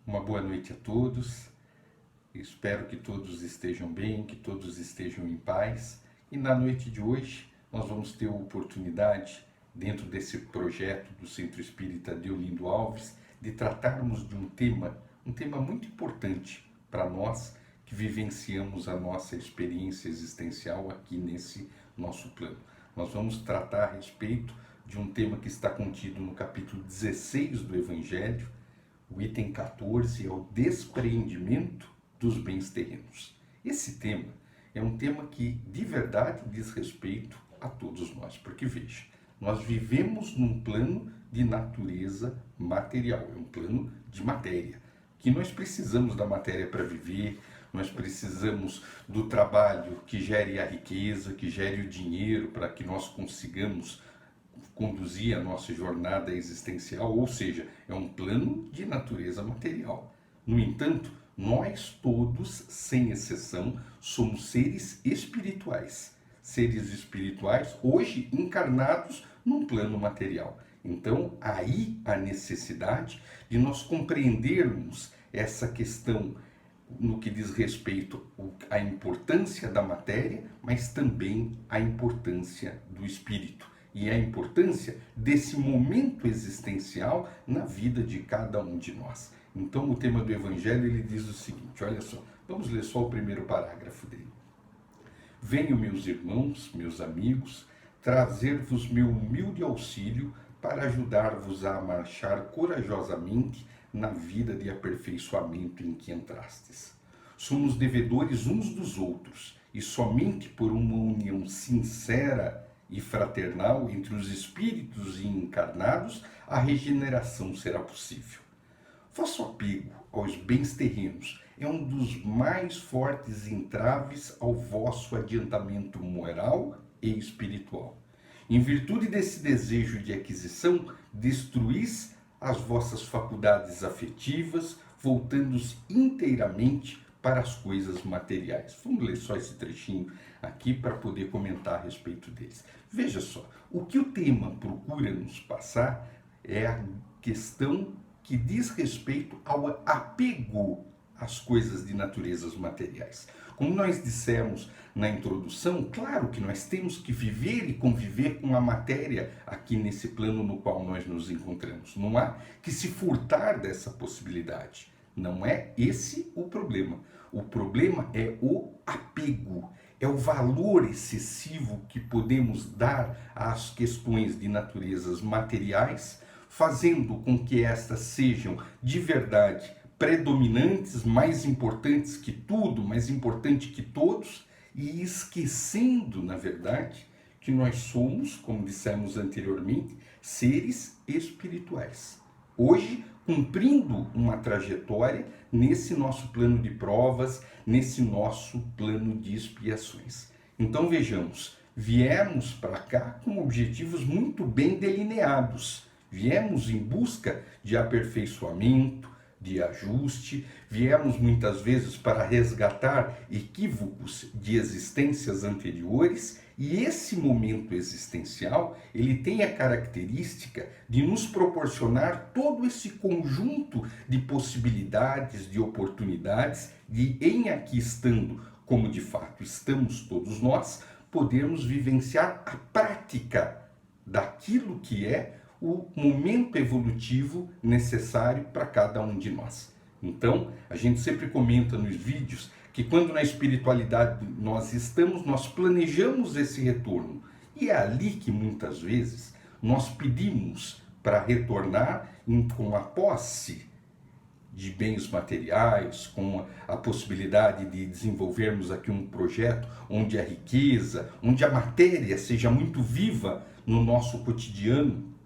Uma boa noite a todos. Espero que todos estejam bem, que todos estejam em paz. E na noite de hoje nós vamos ter a oportunidade, dentro desse projeto do Centro Espírita Deolindo Alves, de tratarmos de um tema muito importante para nós que vivenciamos a nossa experiência existencial aqui nesse nosso plano. Nós vamos tratar a respeito de um tema que está contido no capítulo 16 do Evangelho. O item 14 é o despreendimento dos bens terrenos. Esse tema é um tema que de verdade diz respeito a todos nós, porque veja, nós vivemos num plano de natureza material, é um plano de matéria, que nós precisamos da matéria para viver, nós precisamos do trabalho que gere a riqueza, que gere o dinheiro para que nós consigamos conduzir a nossa jornada existencial, ou seja, é um plano de natureza material. No entanto, nós todos, sem exceção, somos seres espirituais. Seres espirituais hoje encarnados num plano material. Então, aí a necessidade de nós compreendermos essa questão no que diz respeito à importância da matéria, mas também à importância do espírito e a importância desse momento existencial na vida de cada um de nós. Então, o tema do Evangelho ele diz o seguinte, olha só, vamos ler só o primeiro parágrafo dele. Venho, meus irmãos, meus amigos, trazer-vos meu humilde auxílio para ajudar-vos a marchar corajosamente na vida de aperfeiçoamento em que entrastes. Somos devedores uns dos outros, e somente por uma união sincera e fraternal entre os espíritos e encarnados, a regeneração será possível. Vosso apego aos bens terrenos é um dos mais fortes entraves ao vosso adiantamento moral e espiritual. Em virtude desse desejo de aquisição, destruís as vossas faculdades afetivas, voltando-se inteiramente para as coisas materiais. Vamos ler só esse trechinho aqui para poder comentar a respeito deles. Veja só, o que o tema procura nos passar é a questão que diz respeito ao apego às coisas de naturezas materiais. Como nós dissemos na introdução, claro que nós temos que viver e conviver com a matéria aqui nesse plano no qual nós nos encontramos. Não há que se furtar dessa possibilidade. Não é esse o problema. O problema é o apego, é o valor excessivo que podemos dar às questões de naturezas materiais, fazendo com que estas sejam de verdade predominantes, mais importantes que tudo, mais importante que todos, e esquecendo, na verdade, que nós somos, como dissemos anteriormente, seres espirituais. Hoje, cumprindo uma trajetória nesse nosso plano de provas, nesse nosso plano de expiações. Então vejamos, viemos para cá com objetivos muito bem delineados. Viemos em busca de aperfeiçoamento, de ajuste, viemos muitas vezes para resgatar equívocos de existências anteriores, e esse momento existencial, ele tem a característica de nos proporcionar todo esse conjunto de possibilidades, de oportunidades, de em aqui estando, como de fato estamos todos nós, podermos vivenciar a prática daquilo que é o momento evolutivo necessário para cada um de nós. Então, a gente sempre comenta nos vídeos que quando na espiritualidade nós estamos, nós planejamos esse retorno. E é ali que muitas vezes nós pedimos para retornar com a posse de bens materiais, com a possibilidade de desenvolvermos aqui um projeto onde a riqueza, onde a matéria seja muito viva no nosso cotidiano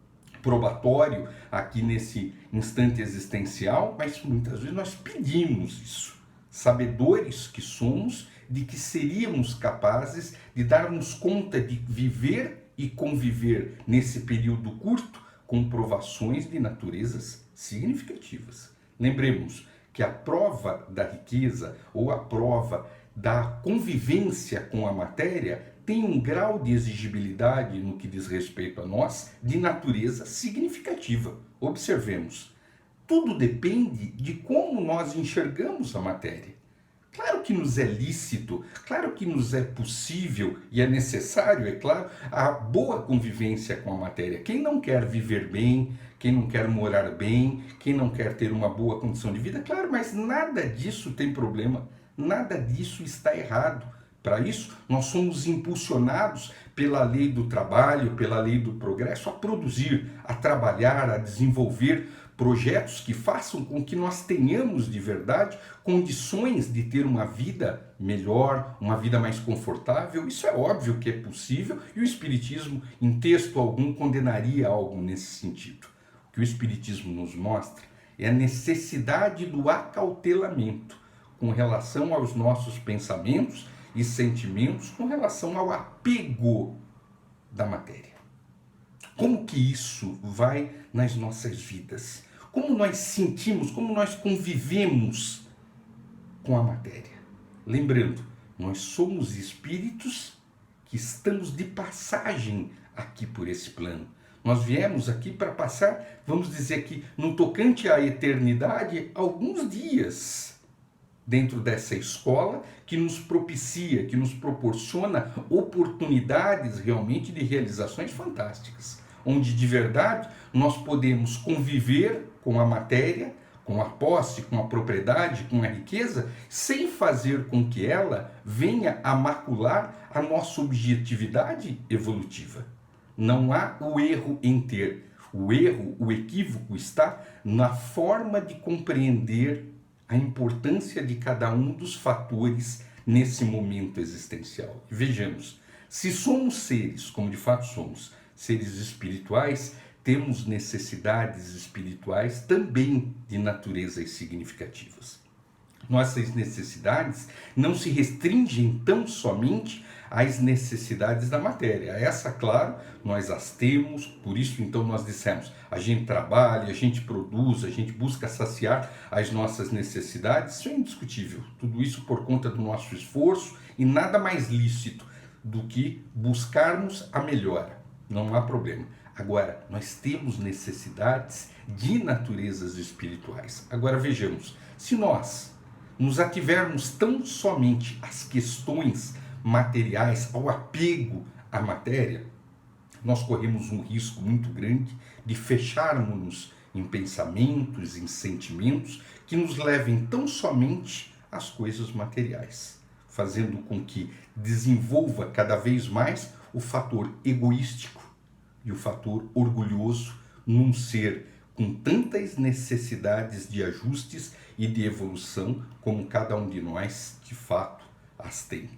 probatório aqui nesse instante existencial, mas muitas vezes nós pedimos isso, sabedores que somos de que seríamos capazes de darmos conta de viver e conviver nesse período curto com provações de naturezas significativas. Lembremos que a prova da riqueza ou a prova da convivência com a matéria tem um grau de exigibilidade no que diz respeito a nós de natureza significativa. Observemos, tudo depende de como nós enxergamos a matéria. Claro que nos é lícito, claro que nos é possível e é necessário, é claro, a boa convivência com a matéria. Quem não quer viver bem, quem não quer morar bem, quem não quer ter uma boa condição de vida, claro, mas nada disso tem problema, nada disso está errado. Para isso, nós somos impulsionados pela lei do trabalho, pela lei do progresso, a produzir, a trabalhar, a desenvolver projetos que façam com que nós tenhamos de verdade condições de ter uma vida melhor, uma vida mais confortável. Isso é óbvio que é possível e o Espiritismo, em texto algum, condenaria algo nesse sentido. O que o Espiritismo nos mostra é a necessidade do acautelamento com relação aos nossos pensamentos e sentimentos, com relação ao apego da matéria. Como que isso vai nas nossas vidas? Como nós sentimos, como nós convivemos com a matéria? Lembrando, nós somos espíritos que estamos de passagem aqui por esse plano. Nós viemos aqui para passar, vamos dizer que no tocante à eternidade, alguns dias dentro dessa escola que nos propicia, que nos proporciona oportunidades realmente de realizações fantásticas, onde de verdade nós podemos conviver com a matéria, com a posse, com a propriedade, com a riqueza, sem fazer com que ela venha a macular a nossa objetividade evolutiva. Não há o erro em ter. O erro, o equívoco está na forma de compreender a importância de cada um dos fatores nesse momento existencial. Vejamos, se somos seres, como de fato somos, seres espirituais, temos necessidades espirituais também de naturezas significativas. Nossas necessidades não se restringem tão somente às necessidades da matéria. Essa, claro, nós as temos, por isso então nós dissemos, a gente trabalha, a gente produz, a gente busca saciar as nossas necessidades, isso é indiscutível. Tudo isso por conta do nosso esforço e nada mais lícito do que buscarmos a melhora. Não há problema. Agora, nós temos necessidades de naturezas espirituais. Agora vejamos, se nós nos ativermos tão somente às questões materiais, ao apego à matéria, nós corremos um risco muito grande de fecharmos-nos em pensamentos, em sentimentos que nos levem tão somente às coisas materiais, fazendo com que desenvolva cada vez mais o fator egoístico e o fator orgulhoso num ser com tantas necessidades de ajustes e de evolução como cada um de nós, de fato, as tem.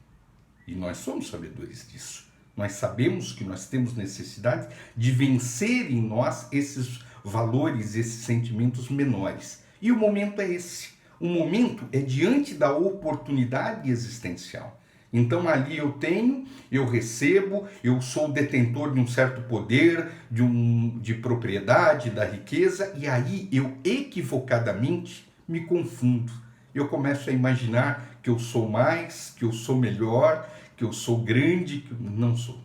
E nós somos sabedores disso. Nós sabemos que nós temos necessidade de vencer em nós esses valores, esses sentimentos menores. E o momento é esse. O momento é diante da oportunidade existencial. Então ali eu tenho, eu recebo, eu sou detentor de um certo poder, de propriedade, da riqueza, e aí eu equivocadamente me confundo. Eu começo a imaginar que eu sou mais, que eu sou melhor, que eu sou grande, que eu não sou.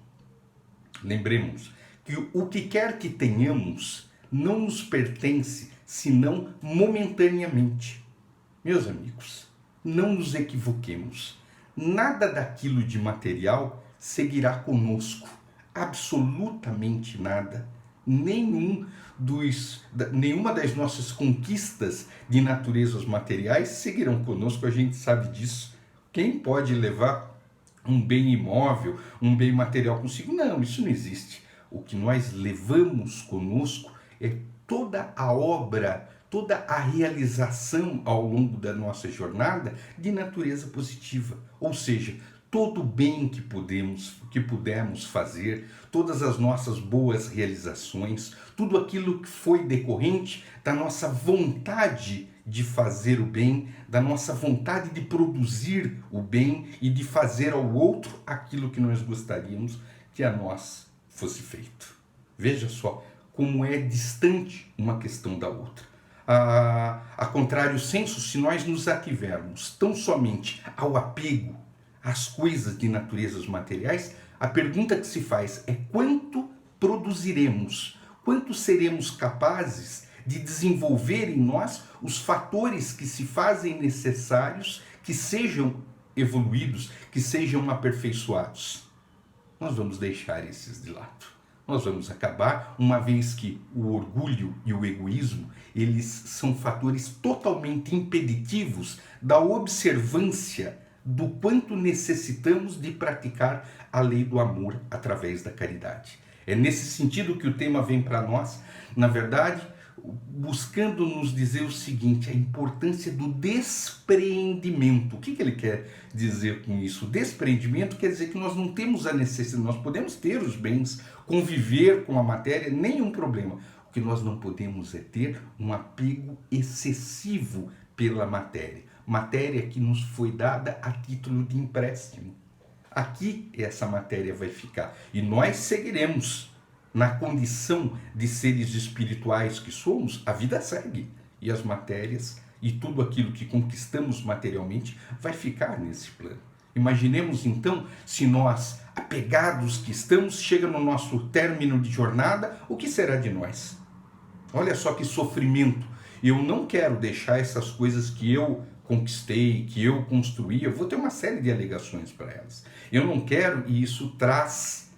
Lembremos que o que quer que tenhamos não nos pertence, senão momentaneamente. Meus amigos, não nos equivoquemos. Nada daquilo de material seguirá conosco, absolutamente nada. Nenhuma das nossas conquistas de naturezas materiais seguirão conosco, a gente sabe disso. Quem pode levar um bem imóvel, um bem material consigo? Não, isso não existe. O que nós levamos conosco é toda a obra, toda a realização ao longo da nossa jornada de natureza positiva. Ou seja, todo o bem que pudermos fazer, todas as nossas boas realizações, tudo aquilo que foi decorrente da nossa vontade de fazer o bem, da nossa vontade de produzir o bem e de fazer ao outro aquilo que nós gostaríamos que a nós fosse feito. Veja só como é distante uma questão da outra. A contrário senso, se nós nos ativermos tão somente ao apego às coisas de naturezas materiais, a pergunta que se faz é quanto produziremos, quanto seremos capazes de desenvolver em nós os fatores que se fazem necessários que sejam evoluídos, que sejam aperfeiçoados. Nós vamos deixar esses de lado. Nós vamos acabar, uma vez que o orgulho e o egoísmo, eles são fatores totalmente impeditivos da observância do quanto necessitamos de praticar a lei do amor através da caridade. É nesse sentido que o tema vem para nós, na verdade, buscando nos dizer o seguinte: a importância do despreendimento. O que ele quer dizer com isso? O despreendimento quer dizer que nós não temos a necessidade, nós podemos ter os bens, conviver com a matéria, nenhum problema. O que nós não podemos é ter um apego excessivo pela matéria. Matéria que nos foi dada a título de empréstimo. Aqui essa matéria vai ficar e nós seguiremos. Na condição de seres espirituais que somos, a vida segue. E as matérias e tudo aquilo que conquistamos materialmente vai ficar nesse plano. Imaginemos então, se nós, apegados que estamos, chega no nosso término de jornada, o que será de nós? Olha só que sofrimento. Eu não quero deixar essas coisas que eu conquistei, que eu construí, eu vou ter uma série de alegações para elas. Eu não quero, e isso traz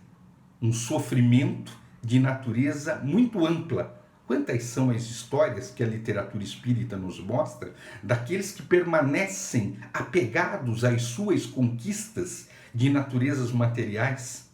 um sofrimento de natureza muito ampla. Quantas são as histórias que a literatura espírita nos mostra daqueles que permanecem apegados às suas conquistas de naturezas materiais,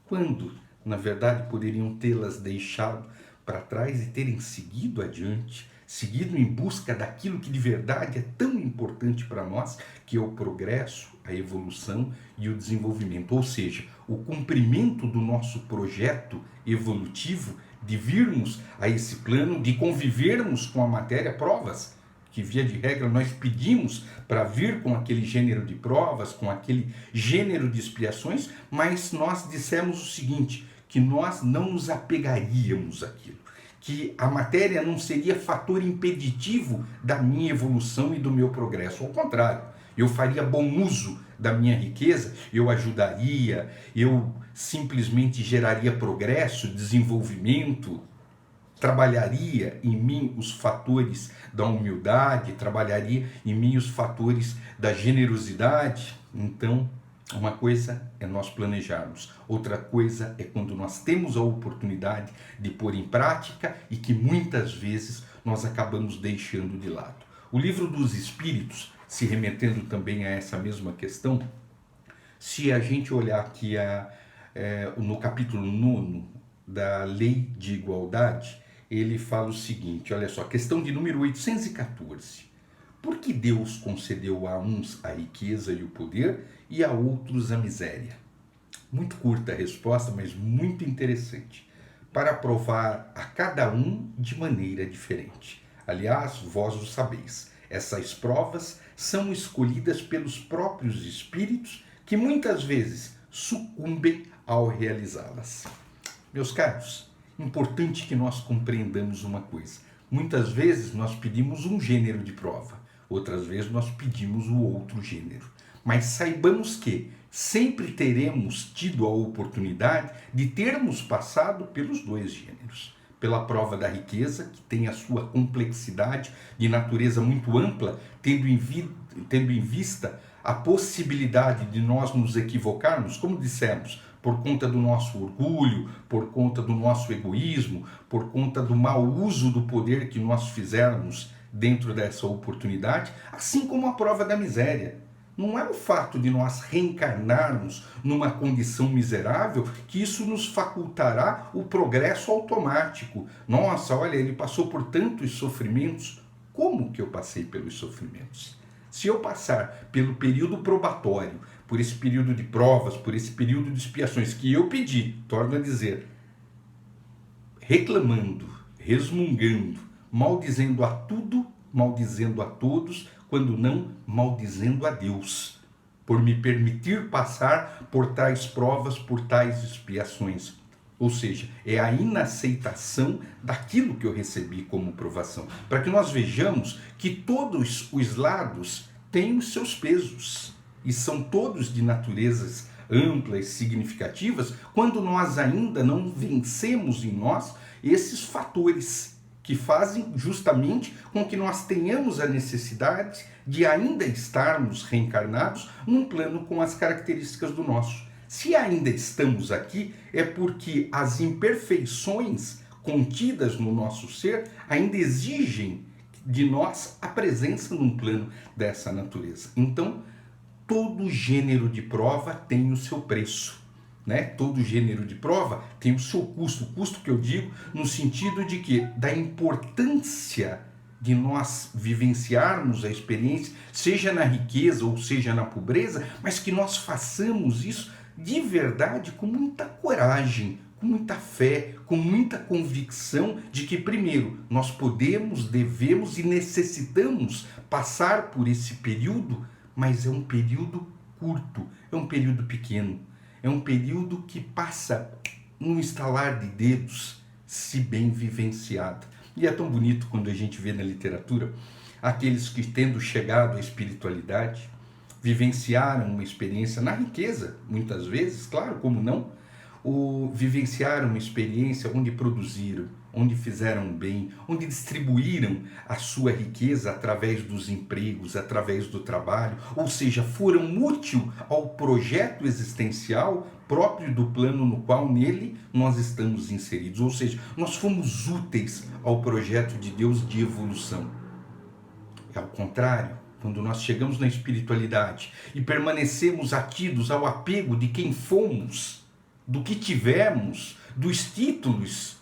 quando, na verdade, poderiam tê-las deixado para trás e terem seguido adiante, seguido em busca daquilo que de verdade é tão importante para nós, que é o progresso, a evolução e o desenvolvimento. Ou seja, o cumprimento do nosso projeto evolutivo de virmos a esse plano, de convivermos com a matéria, provas, que via de regra nós pedimos para vir com aquele gênero de provas, com aquele gênero de expiações, mas nós dissemos o seguinte, que nós não nos apegaríamos àquilo, que a matéria não seria fator impeditivo da minha evolução e do meu progresso. Ao contrário, eu faria bom uso da minha riqueza, eu ajudaria, eu simplesmente geraria progresso, desenvolvimento, trabalharia em mim os fatores da humildade, trabalharia em mim os fatores da generosidade. Então, uma coisa é nós planejarmos, outra coisa é quando nós temos a oportunidade de pôr em prática e que muitas vezes nós acabamos deixando de lado. O Livro dos Espíritos, se remetendo também a essa mesma questão, se a gente olhar aqui no capítulo 9 da Lei de Igualdade, ele fala o seguinte, olha só, questão de número 814. Por que Deus concedeu a uns a riqueza e o poder e a outros a miséria? Muito curta a resposta, mas muito interessante. Para provar a cada um de maneira diferente. Aliás, vós o sabeis. Essas provas são escolhidas pelos próprios espíritos que muitas vezes sucumbem ao realizá-las. Meus caros, importante que nós compreendamos uma coisa. Muitas vezes nós pedimos um gênero de prova, outras vezes nós pedimos o outro gênero. Mas saibamos que sempre teremos tido a oportunidade de termos passado pelos dois gêneros. Pela prova da riqueza, que tem a sua complexidade de natureza muito ampla, tendo em vista a possibilidade de nós nos equivocarmos, como dissemos, por conta do nosso orgulho, por conta do nosso egoísmo, por conta do mau uso do poder que nós fizermos dentro dessa oportunidade, assim como a prova da miséria. Não é o fato de nós reencarnarmos numa condição miserável que isso nos facultará o progresso automático. Nossa, olha, ele passou por tantos sofrimentos. Como que eu passei pelos sofrimentos? Se eu passar pelo período probatório, por esse período de provas, por esse período de expiações que eu pedi, torno a dizer, reclamando, resmungando, maldizendo a tudo, maldizendo a todos, quando não maldizendo a Deus, por me permitir passar por tais provas, por tais expiações. Ou seja, é a inaceitação daquilo que eu recebi como provação. Para que nós vejamos que todos os lados têm os seus pesos e são todos de naturezas amplas, significativas, quando nós ainda não vencemos em nós esses fatores que fazem justamente com que nós tenhamos a necessidade de ainda estarmos reencarnados num plano com as características do nosso. Se ainda estamos aqui, é porque as imperfeições contidas no nosso ser ainda exigem de nós a presença num plano dessa natureza. Então, todo gênero de prova tem o seu preço, né? Todo gênero de prova tem o seu custo. O custo que eu digo no sentido de que da importância de nós vivenciarmos a experiência, seja na riqueza ou seja na pobreza, mas que nós façamos isso de verdade com muita coragem, com muita fé, com muita convicção de que, primeiro, nós podemos, devemos e necessitamos passar por esse período, mas é um período curto, é um período pequeno, é um período que passa num estalar de dedos, se bem vivenciado. E é tão bonito quando a gente vê na literatura aqueles que, tendo chegado à espiritualidade, vivenciaram uma experiência na riqueza, muitas vezes, claro, como não, ou vivenciaram uma experiência onde produziram, onde fizeram bem, onde distribuíram a sua riqueza através dos empregos, através do trabalho, ou seja, foram úteis ao projeto existencial próprio do plano no qual nele nós estamos inseridos, ou seja, nós fomos úteis ao projeto de Deus de evolução. É ao contrário, quando nós chegamos na espiritualidade e permanecemos atidos ao apego de quem fomos, do que tivemos, dos títulos,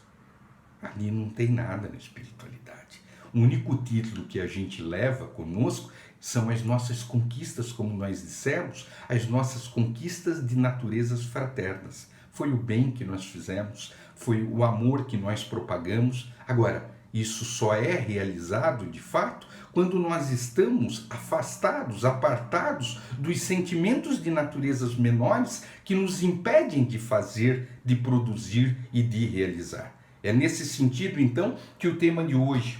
ali não tem nada na espiritualidade. O único título que a gente leva conosco são as nossas conquistas, como nós dissemos, as nossas conquistas de naturezas fraternas. Foi o bem que nós fizemos, foi o amor que nós propagamos. Agora, isso só é realizado, de fato, quando nós estamos afastados, apartados dos sentimentos de naturezas menores que nos impedem de fazer, de produzir e de realizar. É nesse sentido, então, que o tema de hoje,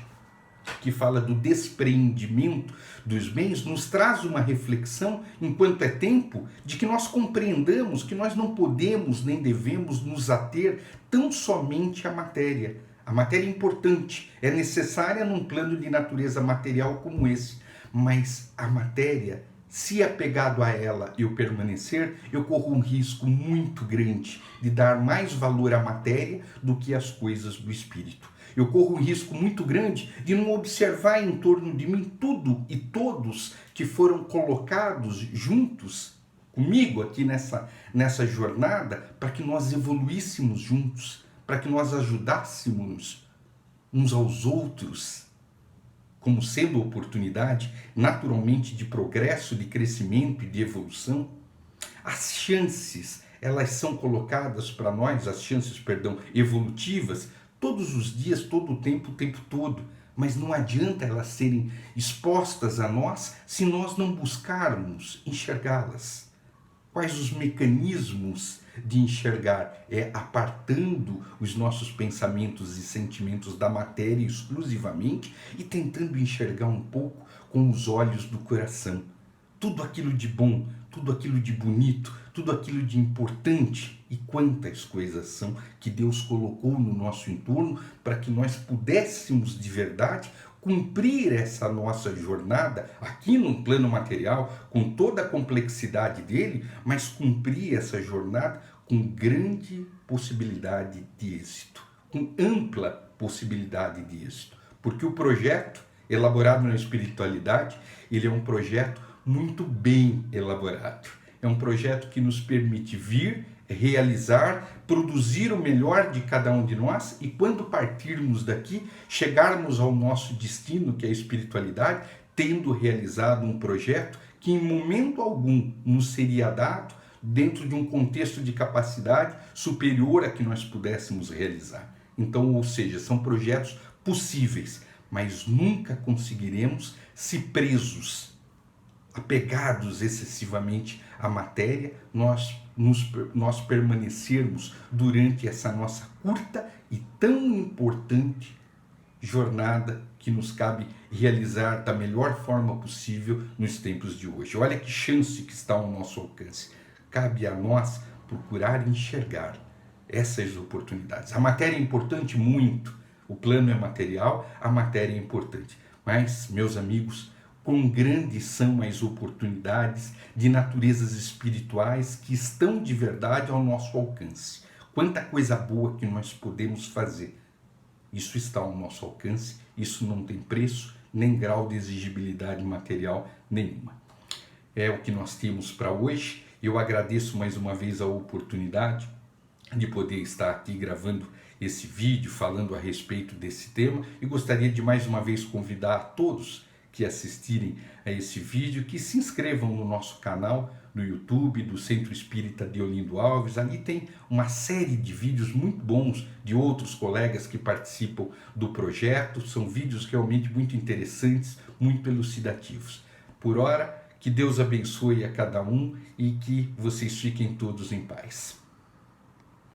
que fala do despreendimento dos bens, nos traz uma reflexão, enquanto é tempo, de que nós compreendamos que nós não podemos nem devemos nos ater tão somente à matéria. A matéria é importante, é necessária num plano de natureza material como esse, mas a matéria, se apegado a ela eu permanecer, eu corro um risco muito grande de dar mais valor à matéria do que às coisas do espírito. Eu corro um risco muito grande de não observar em torno de mim tudo e todos que foram colocados juntos comigo aqui nessa jornada para que nós evoluíssemos juntos, para que nós ajudássemos uns aos outros, como sendo oportunidade naturalmente de progresso, de crescimento e de evolução. As chances, elas são colocadas para nós, evolutivas, todos os dias, todo o tempo todo. Mas não adianta elas serem expostas a nós se nós não buscarmos enxergá-las. Quais os mecanismos de enxergar? É apartando os nossos pensamentos e sentimentos da matéria exclusivamente e tentando enxergar um pouco com os olhos do coração. Tudo aquilo de bom, tudo aquilo de bonito, tudo aquilo de importante. E quantas coisas são que Deus colocou no nosso entorno para que nós pudéssemos de verdade cumprir essa nossa jornada aqui no plano material, com toda a complexidade dele, mas cumprir essa jornada com grande possibilidade de êxito, com ampla possibilidade de êxito. Porque o projeto elaborado na espiritualidade, ele é um projeto muito bem elaborado. É um projeto que nos permite vir, realizar, produzir o melhor de cada um de nós e quando partirmos daqui, chegarmos ao nosso destino, que é a espiritualidade, tendo realizado um projeto que em momento algum nos seria dado dentro de um contexto de capacidade superior a que nós pudéssemos realizar. Então, ou seja, são projetos possíveis, mas nunca conseguiremos se presos, apegados excessivamente à matéria, nós permanecermos durante essa nossa curta e tão importante jornada que nos cabe realizar da melhor forma possível nos tempos de hoje. Olha que chance que está ao nosso alcance. Cabe a nós procurar enxergar essas oportunidades. A matéria é importante muito, O plano é material, a matéria é importante. Mas, meus amigos, quão grandes são as oportunidades de naturezas espirituais que estão de verdade ao nosso alcance. Quanta coisa boa que nós podemos fazer. Isso está ao nosso alcance, isso não tem preço, nem grau de exigibilidade material nenhuma. É o que nós temos para hoje. Eu agradeço mais uma vez a oportunidade de poder estar aqui gravando esse vídeo, falando a respeito desse tema, e gostaria de mais uma vez convidar a todos que assistirem a esse vídeo, que se inscrevam no nosso canal no YouTube do Centro Espírita Deolindo Alves. Ali tem uma série de vídeos muito bons de outros colegas que participam do projeto. São vídeos realmente muito interessantes, muito elucidativos. Por hora, que Deus abençoe a cada um e que vocês fiquem todos em paz.